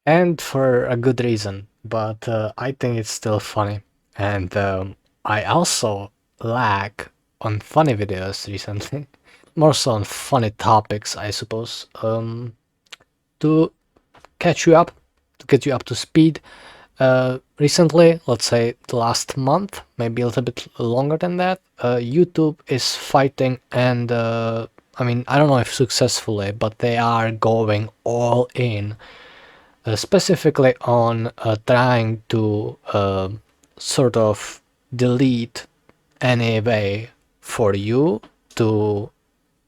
and for a good reason. But I think it's still funny, and I also lag on funny videos recently, more so on funny topics, I suppose. To catch you up, to get you up to speed. Recently, let's say the last month, maybe a little bit longer than that, YouTube is fighting, and I mean, I don't know if successfully, but they are going all in, specifically on trying to sort of delete any way for you to,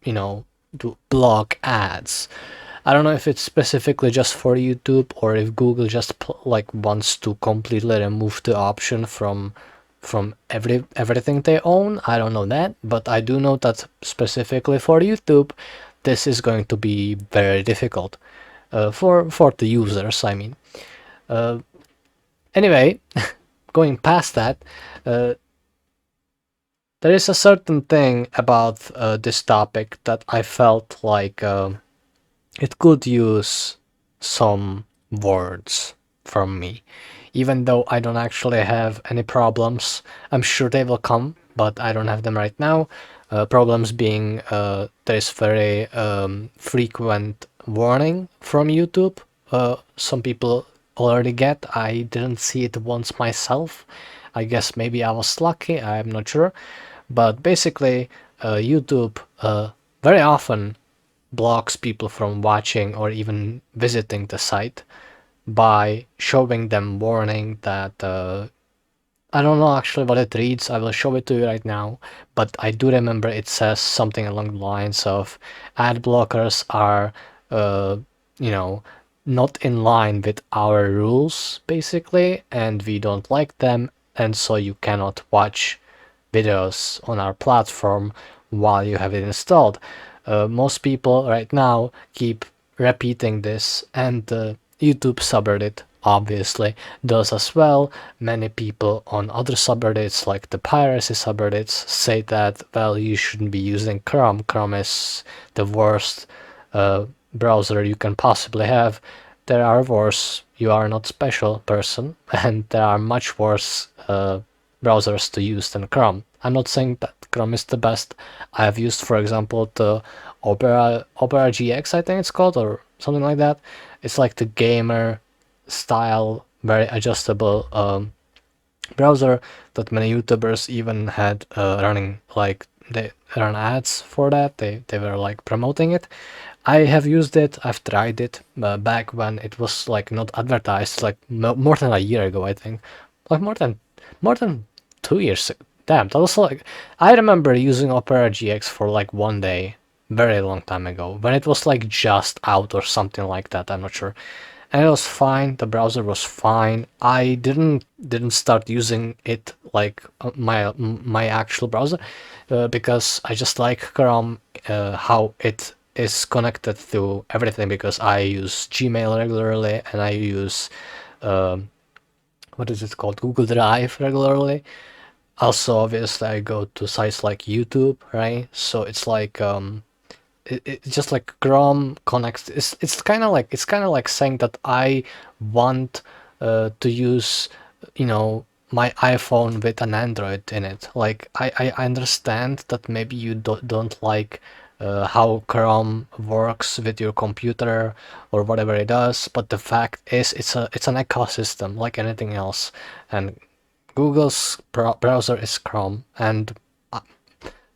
you know, to block ads. I don't know if it's specifically just for YouTube or if Google just like wants to completely remove the option from everything they own. I don't know that, but I do know that specifically for YouTube, this is going to be very difficult for the users. I mean, uh, anyway, going past that, uh, there is a certain thing about this topic that I felt like. It could use some words from me. Even though I don't actually have any problems, I'm sure they will come, but I don't have them right now. Problems being there is very frequent warning from YouTube. Some people already get. I didn't see it once myself. I guess maybe I was lucky, I'm not sure. But basically, YouTube very often blocks people from watching or even visiting the site by showing them warning that I don't know actually what it reads. I will show it to you right now, but I do remember it says something along the lines of ad blockers are, uh, you know, not in line with our rules basically, and we don't like them, and so you cannot watch videos on our platform while you have it installed. Most people right now keep repeating this, and YouTube subreddit obviously does as well. Many people on other subreddits, like the piracy subreddits, say that, well, you shouldn't be using Chrome. Chrome is the worst browser you can possibly have. There are worse. You are not special person, and there are much worse browsers to use than Chrome. I'm not saying that Chrome is the best. I have used, for example, the Opera GX, I think it's called, or something like that. It's like the gamer style, very adjustable browser that many YouTubers even had running. Like they run ads for that. They were like promoting it. I have used it. I've tried it back when it was like not advertised, like more than a year ago, I think, like more than 2 years. Damn, that was like I remember using Opera GX for like one day, very long time ago, when it was like just out or something like that. I'm not sure, and it was fine. The browser was fine. I didn't start using it like my actual browser because I just like Chrome, how it is connected to everything, because I use Gmail regularly and I use um, what is it called, Google Drive regularly. Also, obviously, I go to sites like YouTube, right? So it's like it's just like Chrome connects. It's kind of like saying that I want to use, my iPhone with an Android in it. Like I understand that maybe you don't like how Chrome works with your computer or whatever it does, but the fact is it's an ecosystem like anything else, and Google's browser is Chrome, and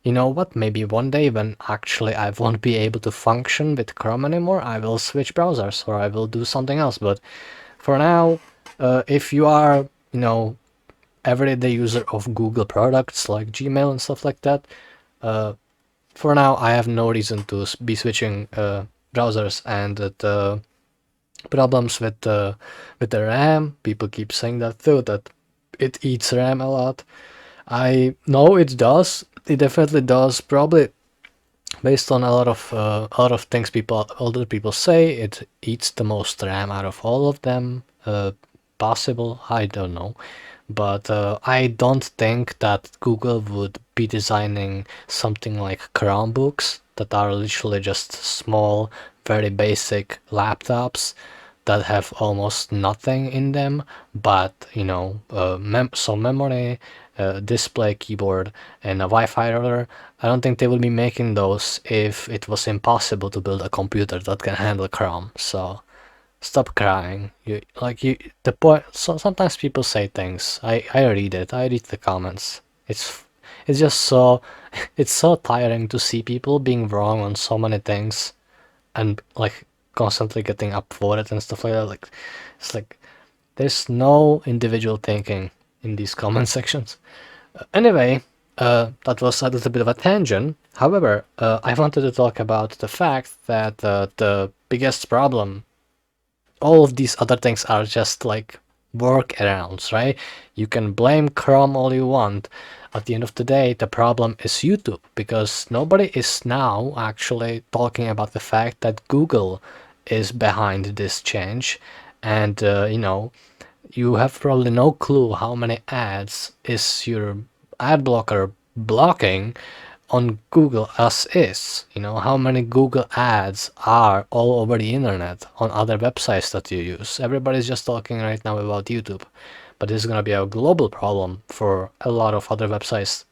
you know what? Maybe one day when actually I won't be able to function with Chrome anymore, I will switch browsers or I will do something else. But for now, if you are, everyday user of Google products like Gmail and stuff like that, uh, for now I have no reason to be switching browsers. And the problems with the RAM, people keep saying that too, that it eats RAM a lot. I know it does. It definitely does. Probably based on a lot of things older people say, it eats the most RAM out of all of them. Possible, I don't know, but I don't think that Google would be designing something like Chromebooks that are literally just small, very basic laptops that have almost nothing in them, but some memory, display, keyboard, and a Wi-Fi router. I don't think they would be making those if it was impossible to build a computer that can handle Chrome. So stop crying. The point. So sometimes people say things. I read it. I read the comments. It's just so it's so tiring to see people being wrong on so many things and like constantly getting upvoted and stuff like that. Like it's like there's no individual thinking in these comment sections. Anyway, that was a little bit of a tangent. However, I wanted to talk about the fact that the biggest problem, all of these other things are just like workarounds, right? You can blame Chrome all you want. At the end of the day, the problem is YouTube, because nobody is now actually talking about the fact that Google is behind this change. And, you have probably no clue how many ads is your ad blocker blocking on Google as is. How many Google ads are all over the internet on other websites that you use. Everybody's just talking right now about YouTube, but this is going to be a global problem for a lot of other websites.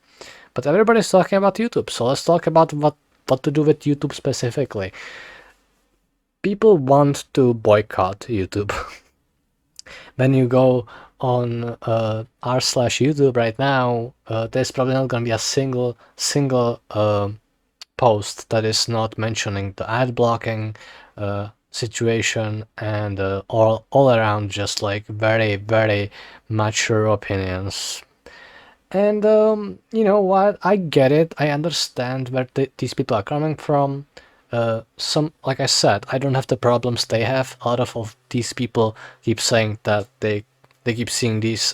But everybody's talking about YouTube, so let's talk about what to do with YouTube specifically. People want to boycott YouTube. When you go on r/YouTube right now, there's probably not going to be a single post that is not mentioning the ad blocking situation, and all around just like very, very mature opinions. And you know what? I get it. I understand where these people are coming from. Like I said, I don't have the problems they have. A lot of these people keep saying that they keep seeing these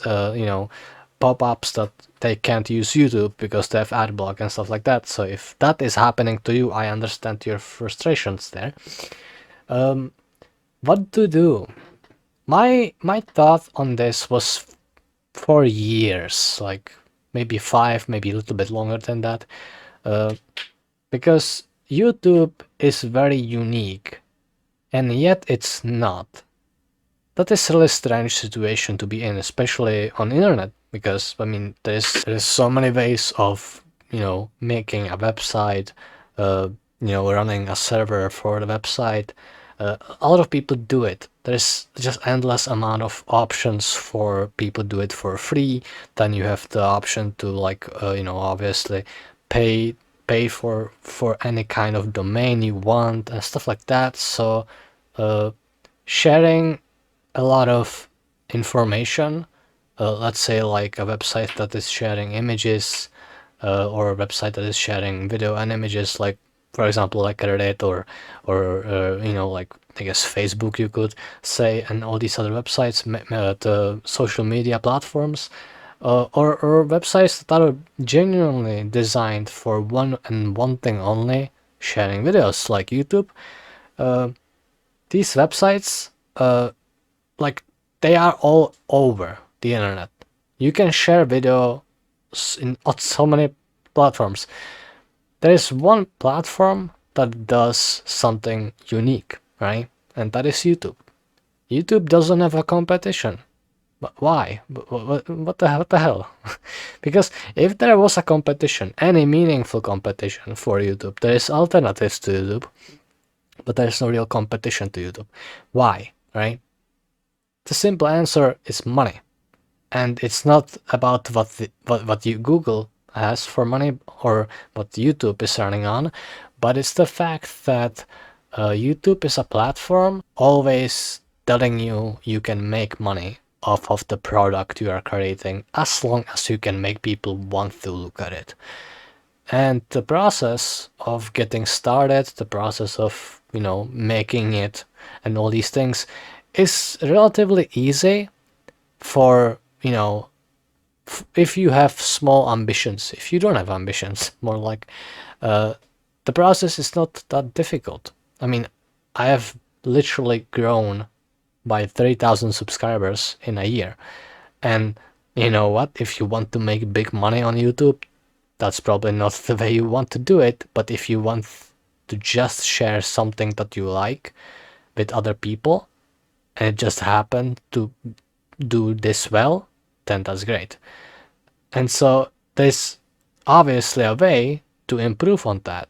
pop-ups that they can't use YouTube because they have ad block and stuff like that. So if that is happening to you, I understand your frustrations there. What to do? My thought on this was for years, like maybe 5, maybe a little bit longer than that, because YouTube is very unique, and yet it's not. That is a really strange situation to be in, especially on internet, because I mean there's so many ways of making a website, running a server for the website. A lot of people do it. There's just endless amount of options for people do it for free. Then you have the option to obviously pay for any kind of domain you want and stuff like that. So sharing a lot of information, let's say like a website that is sharing images, or a website that is sharing video and images, like for example like Reddit or like I guess Facebook you could say, and all these other websites, the social media platforms, or websites that are genuinely designed for one thing only, sharing videos, like YouTube. These websites, like they are all over the internet. You can share video on so many platforms. There is one platform that does something unique, right? And that is YouTube. YouTube doesn't have a competition. But why? What the hell? Because if there was a competition, any meaningful competition for YouTube, there is alternatives to YouTube, but there is no real competition to YouTube. Why, right? The simple answer is money. And it's not about what you Google has for money or what YouTube is earning on, but it's the fact that YouTube is a platform always telling you can make money off of the product you are creating, as long as you can make people want to look at it. And the process of getting started, the process of making it and all these things is relatively easy for if you have small ambitions. If you don't have ambitions, more like, the process is not that difficult. I mean, I have literally grown by 3,000 subscribers in a year. And you know what? If you want to make big money on YouTube, that's probably not the way you want to do it. But if you want to just share something that you like with other people, and it just happened to do this well, then that's great. And so there's obviously a way to improve on that.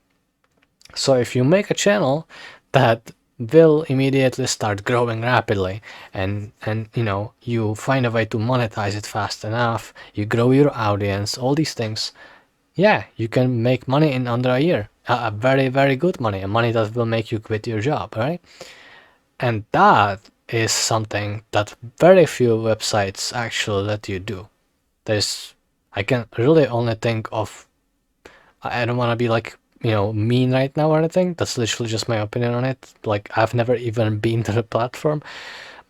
So if you make a channel that will immediately start growing rapidly, and you find a way to monetize it fast enough, you grow your audience, all these things, yeah, you can make money in under a year. A very, very good money, a money that will make you quit your job, right? And that is something that very few websites actually let you do. There's, I can really only think of, I don't want to be like, mean right now or anything. That's literally just my opinion on it. Like, I've never even been to the platform,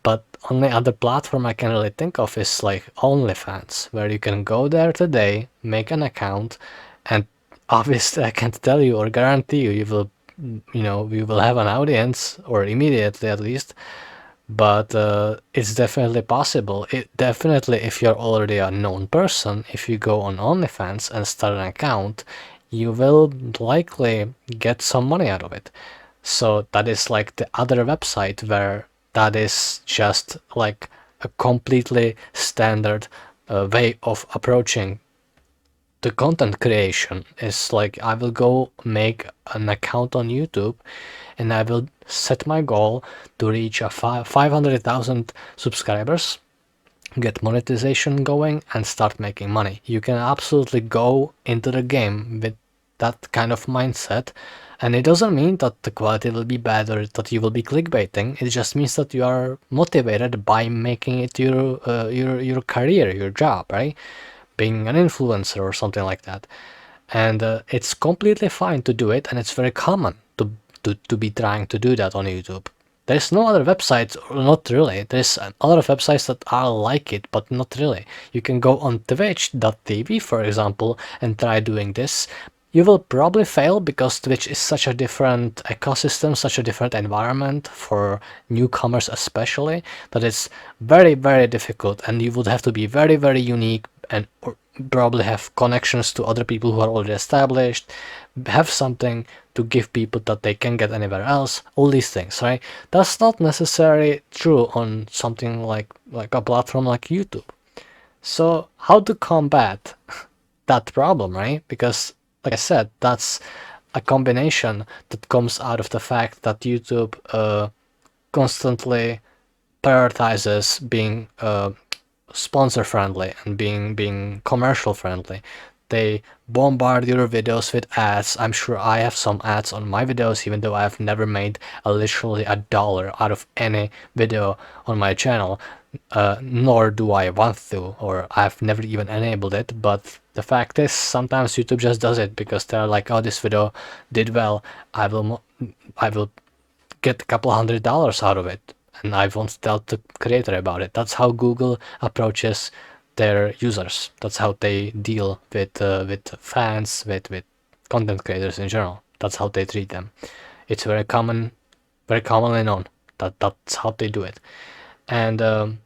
but only other platform I can really think of is like OnlyFans, where you can go there today, make an account, and obviously I can't tell you or guarantee you you will have an audience, or immediately at least, but it's definitely possible. It definitely, if you're already a known person, if you go on OnlyFans and start an account, you will likely get some money out of it. So that is like the other website where that is just like a completely standard way of approaching the content creation. Is like, I will go make an account on YouTube and I will set my goal to reach a 500,000 subscribers, get monetization going, and start making money. You can absolutely go into the game with that kind of mindset, and it doesn't mean that the quality will be bad or that you will be clickbaiting. It just means that you are motivated by making it your career, your job, right? Being an influencer or something like that. And it's completely fine to do it, and it's very common to be trying to do that on YouTube. There's no other websites, not really. There's a lot of websites that are like it, but not really. You can go on twitch.tv, for example, and try doing this. You will probably fail because Twitch is such a different ecosystem, such a different environment for newcomers especially, that it's very, very difficult, and you would have to be very, very unique and probably have connections to other people who are already established, have something to give people that they can get anywhere else, all these things, right? That's not necessarily true on something like a platform like YouTube. So how to combat that problem, right? Because like I said, that's a combination that comes out of the fact that YouTube constantly prioritizes being sponsor friendly and being commercial friendly. They bombard your videos with ads. I'm sure I have some ads on my videos, even though I've never made literally $1 out of any video on my channel, nor do I want to, or I've never even enabled it. But the fact is, sometimes YouTube just does it because they're like, oh, this video did well, I will get a couple $100 out of it, and I won't tell the creator about it. That's how Google approaches their users. That's how they deal with fans, with content creators in general. That's how they treat them. It's very common, very commonly known that that's how they do it. And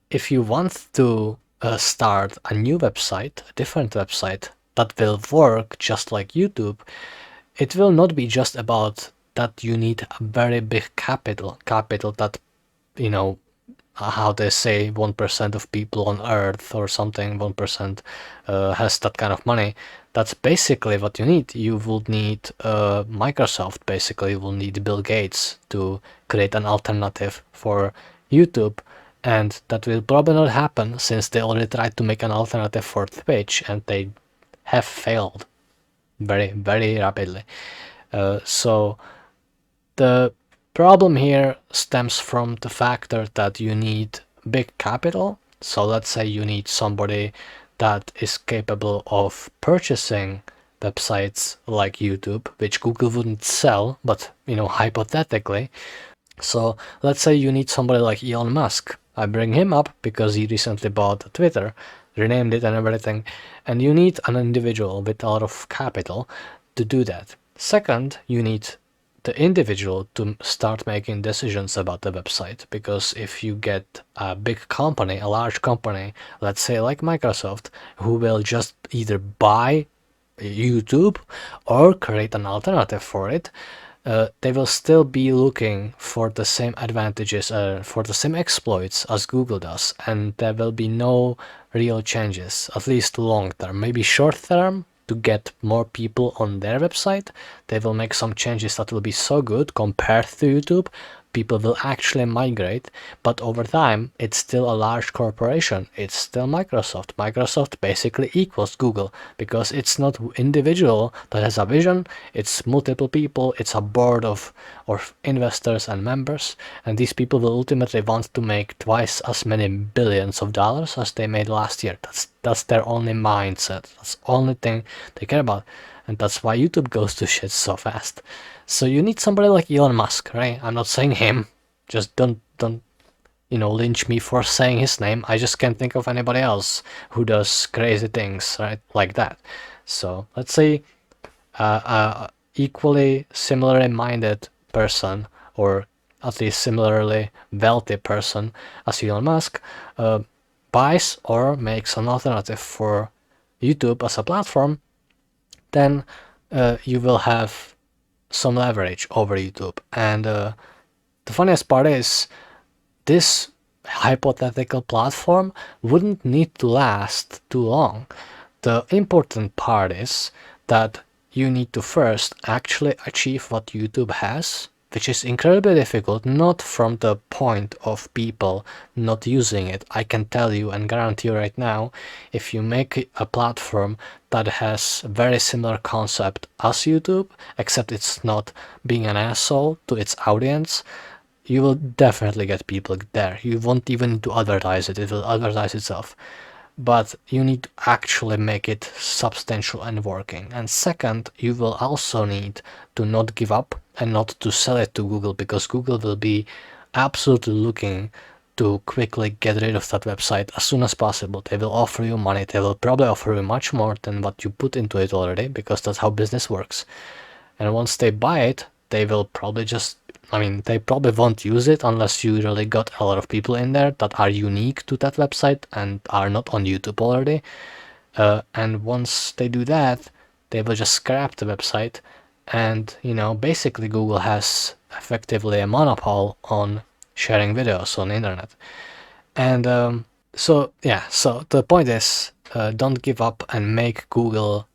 if you want to start a new website, a different website that will work just like YouTube, it will not be just about that you need a very big capital that, how they say 1% of people on earth or something, 1% has that kind of money. That's basically what you need. You will need Microsoft, basically. You will need Bill Gates to create an alternative for YouTube, and that will probably not happen since they already tried to make an alternative for Twitch and they have failed very, very rapidly. So the problem here stems from the factor that you need big capital. So let's say you need somebody that is capable of purchasing websites like YouTube, which Google wouldn't sell, but hypothetically. So let's say you need somebody like Elon Musk. I bring him up because he recently bought Twitter, renamed it and everything, and you need an individual with a lot of capital to do that. Second, you need the individual to start making decisions about the website, because if you get a big company, a large company, let's say like Microsoft, who will just either buy YouTube or create an alternative for it, they will still be looking for the same advantages, for the same exploits as Google does, and there will be no real changes, at least long term. Maybe short term, to get more people on their website, they will make some changes that will be so good compared to YouTube. People will actually migrate, but over time, it's still a large corporation. It's still Microsoft. Microsoft basically equals Google because it's not individual that has a vision. It's multiple people. It's a board of investors and members, and these people will ultimately want to make twice as many billions of dollars as they made last year. That's their only mindset. That's the only thing they care about, and that's why YouTube goes to shit so fast. So you need somebody like Elon Musk, right? I'm not saying him. Just don't lynch me for saying his name. I just can't think of anybody else who does crazy things, right, like that. So let's say equally similarly minded person, or at least similarly wealthy person as Elon Musk, buys or makes an alternative for YouTube as a platform, then you will have some leverage over YouTube. And the funniest part is, this hypothetical platform wouldn't need to last too long. The important part is that you need to first actually achieve what YouTube has, which is incredibly difficult, not from the point of people not using it. I can tell you and guarantee you right now, if you make a platform that has a very similar concept as YouTube, except it's not being an asshole to its audience, you will definitely get people there. You won't even need to advertise it. It will advertise itself. But you need to actually make it substantial and working. And second, you will also need to not give up and not to sell it to Google, because Google will be absolutely looking to quickly get rid of that website as soon as possible. They will offer you money. They will probably offer you much more than what you put into it already, because that's how business works. And once they buy it, they will probably they probably won't use it unless you really got a lot of people in there that are unique to that website and are not on YouTube already. And once they do that, they will just scrap the website. And, basically Google has effectively a monopoly on sharing videos on the internet. And so the point is, don't give up and make Google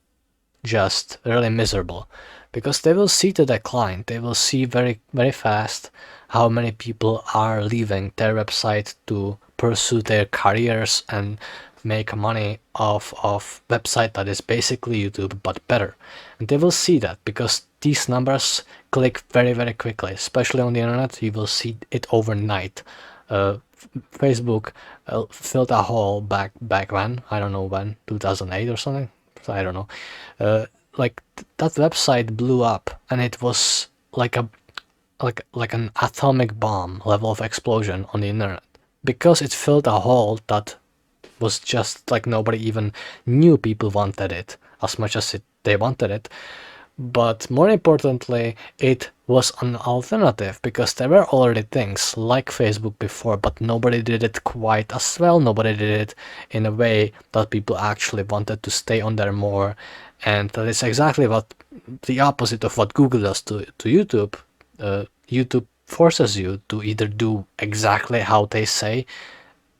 just really miserable, because they will see the decline. They will see very, very fast how many people are leaving their website to pursue their careers and make money off of website that is basically YouTube but better. And they will see that because these numbers click very, very quickly, especially on the internet. You will see it overnight. Facebook filled a hole back when, I don't know when, 2008 or something. So I don't know. That website blew up, and it was like an atomic bomb level of explosion on the internet, because it filled a hole that was just like nobody even knew people wanted it as much as they wanted it. But more importantly, it was an alternative, because there were already things like Facebook before, but nobody did it quite as well. Nobody did it in a way that people actually wanted to stay on there more. And that is exactly the opposite of what Google does to YouTube. YouTube forces you to either do exactly how they say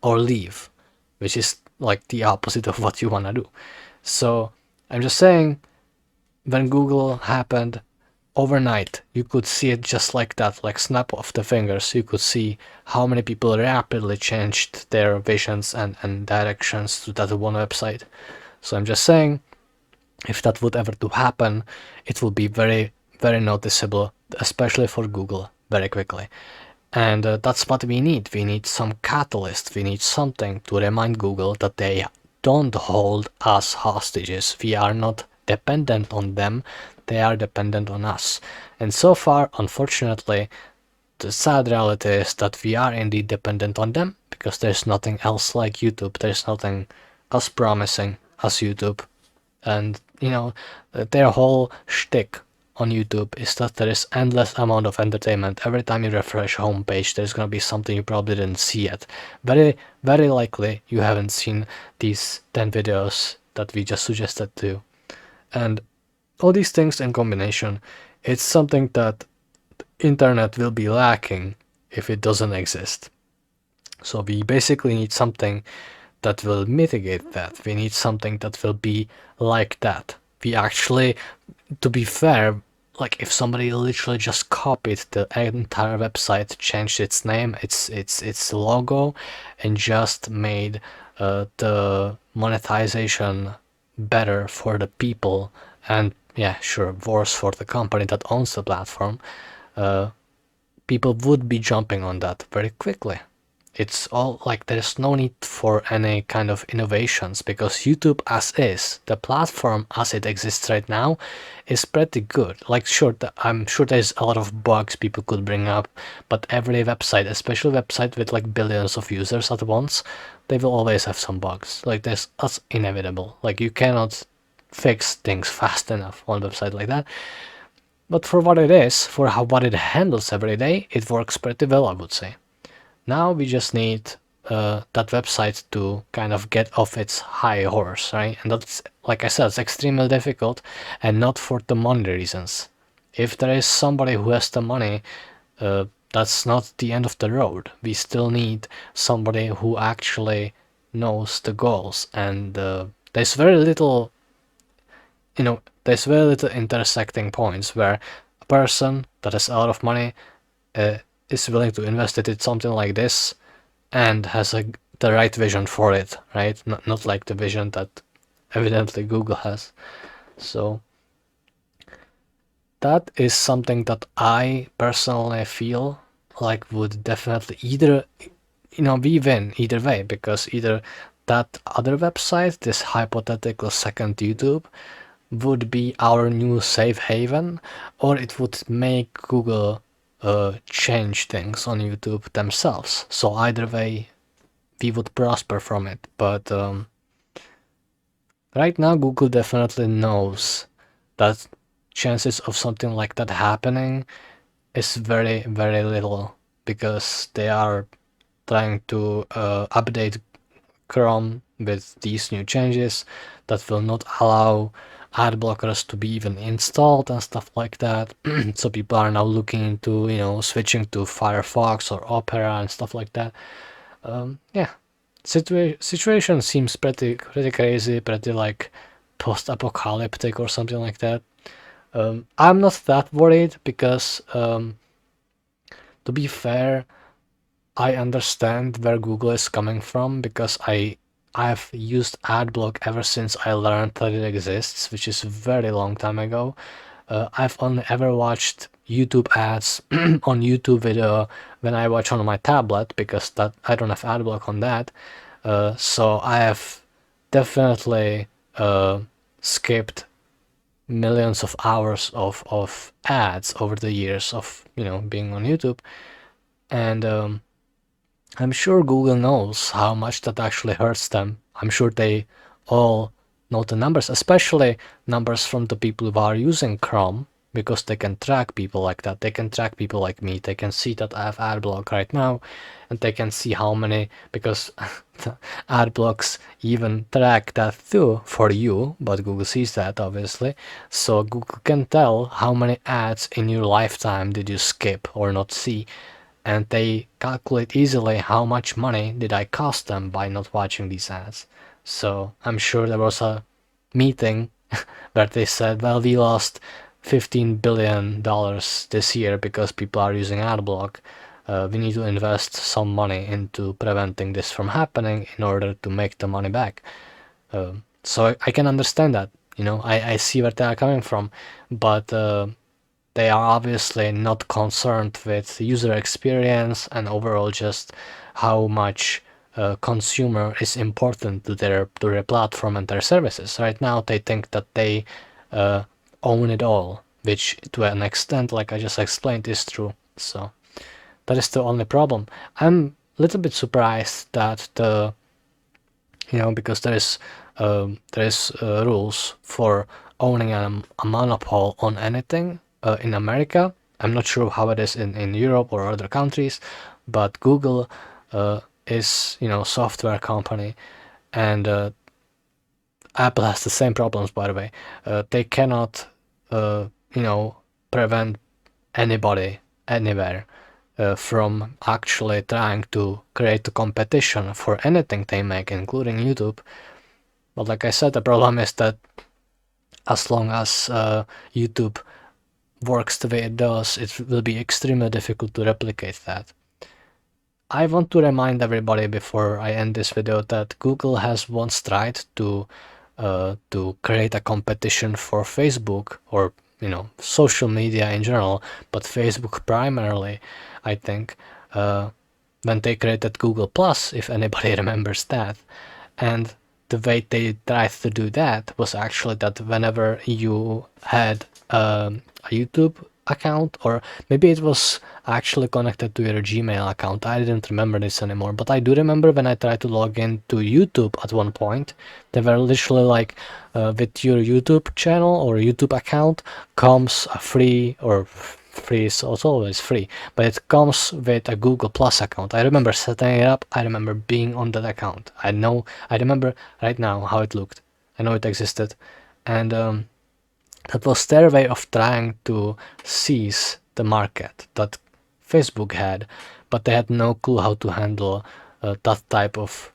or leave, which is like the opposite of what you want to do. So I'm just saying, when Google happened, overnight, you could see it just like that, like snap of the fingers. You could see how many people rapidly changed their visions and directions to that one website. So I'm just saying, if that would ever to happen, it will be very, very noticeable, especially for Google, very quickly. And that's what we need. We need some catalyst. We need something to remind Google that they don't hold us hostages. We are not dependent on them. They are dependent on us. And so far, unfortunately, the sad reality is that we are indeed dependent on them, because there's nothing else like YouTube. There's nothing as promising as YouTube. And, their whole shtick on YouTube is that there is endless amount of entertainment. Every time you refresh homepage, there's gonna be something you probably didn't see yet. Very, very likely you haven't seen these 10 videos that we just suggested to you. And all these things in combination, it's something that internet will be lacking if it doesn't exist. So we basically need something that will mitigate that. We need something that will be like that. We actually, to be fair, like if somebody literally just copied the entire website, changed its name, its logo, and just made the monetization better for the people, and yeah, sure, worse for the company that owns the platform, uh, people would be jumping on that very quickly. It's all like there's no need for any kind of innovations because YouTube as is, the platform as it exists right now, is pretty good. Like, sure, I'm sure there's a lot of bugs people could bring up, but every website, especially website with like billions of users at once, they will always have some bugs. Like, that's inevitable. Like, you cannot fix things fast enough on a website like that. But for what it is, for what it handles every day, it works pretty well, I would say. Now we just need that website to kind of get off its high horse, right? And that's, like I said, it's extremely difficult, and not for the money reasons. If there is somebody who has the money, that's not the end of the road. We still need somebody who actually knows the goals, and there's very little, there's very little intersecting points where a person that has a lot of money uh, is willing to invest it in something like this and has the right vision for it, right? Not like the vision that evidently Google has. So that is something that I personally feel like would definitely either, we win either way, because either that other website, this hypothetical second YouTube, would be our new safe haven, or it would make Google change things on YouTube themselves. So either way, we would prosper from it. But right now, Google definitely knows that chances of something like that happening is very, very little, because they are trying to update Chrome with these new changes that will not allow ad blockers to be even installed and stuff like that. So people are now looking into, switching to Firefox or Opera and stuff like that. Yeah, situation seems pretty crazy, pretty like post-apocalyptic or something like that. I'm not that worried because, to be fair, I understand where Google is coming from, because I've used AdBlock ever since I learned that it exists, which is a very long time ago. I've only ever watched YouTube ads on YouTube video when I watch on my tablet, because that I don't have AdBlock on that. So I have definitely skipped millions of hours of ads over the years of being on YouTube, and I'm sure Google knows how much that actually hurts them. I'm sure they all know the numbers, especially numbers from the people who are using Chrome, because they can track people like that. They can track people like me. They can see that I have ad block right now, and they can see how many, because the ad blocks even track that too for you, but Google sees that obviously. So Google can tell how many ads in your lifetime did you skip or not see, and they calculate easily how much money did I cost them by not watching these ads. So I'm sure there was a meeting where they said, well, we lost $15 billion this year because people are using adblock. We need to invest some money into preventing this from happening in order to make the money back. So I can understand that. I see where they are coming from, but they are obviously not concerned with user experience and overall just how much consumer is important to their platform and their services. Right now, they think that they uh, own it all, which to an extent, like I just explained, is true. So that is the only problem. I'm a little bit surprised that because there is rules for owning a monopoly on anything in America. I'm not sure how it is in Europe or other countries, but Google is software company, and Apple has the same problems, by the way. They cannot uh, you know prevent anybody anywhere from actually trying to create a competition for anything they make, including YouTube. But like I said, the problem is that as long as YouTube works the way it does, it will be extremely difficult to replicate that. I want to remind everybody before I end this video that Google has once tried to create a competition for Facebook, or social media in general, but Facebook primarily, I think, when they created Google Plus, if anybody remembers that. And the way they tried to do that was actually that whenever you had a YouTube account, or maybe it was actually connected to your Gmail account. I didn't remember this anymore, but I do remember when I tried to log into YouTube at one point, they were literally like, with your YouTube channel or YouTube account comes a free, or free is also always free, but it comes with a Google Plus account. I remember setting it up. I remember being on that account. I remember right now how it looked. I know it existed, and that was their way of trying to seize the market that Facebook had, but they had no clue how to handle that type of,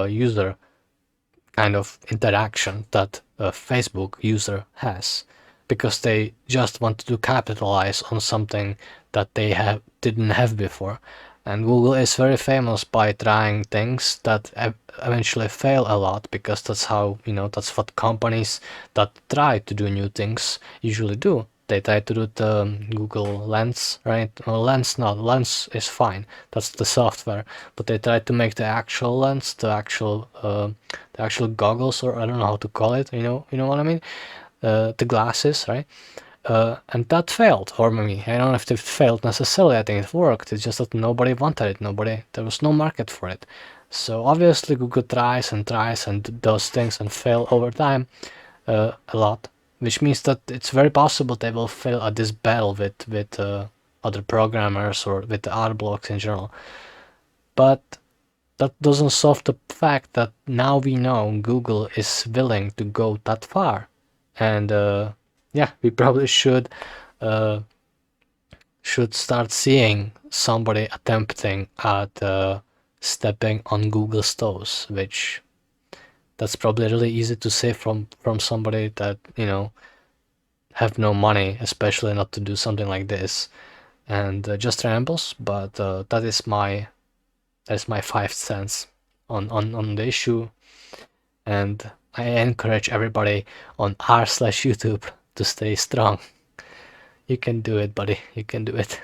user kind of interaction that a Facebook user has, because they just wanted to capitalize on something that they didn't have before. And Google is very famous by trying things that eventually fail a lot, because that's how, that's what companies that try to do new things usually do. They try to do the Google Lens, right? Well, Lens is fine. That's the software. But they try to make the actual lens, the actual goggles, or I don't know how to call it. You know what I mean? The glasses, right? And that failed for me. I don't know if it failed necessarily. I think it worked. It's just that nobody wanted it. There was no market for it. So obviously Google tries and tries and does things and fail over time a lot, which means that it's very possible they will fail at this battle with other programmers or with the art blocks in general. But that doesn't solve the fact that now we know Google is willing to go that far. And yeah, we probably should start seeing somebody attempting at stepping on Google's toes, which that's probably really easy to say from somebody that have no money, especially not to do something like this, and just rambles. But that's my 5 cents on the issue, and I encourage everybody on r/YouTube to stay strong. You can do it, buddy. You can do it.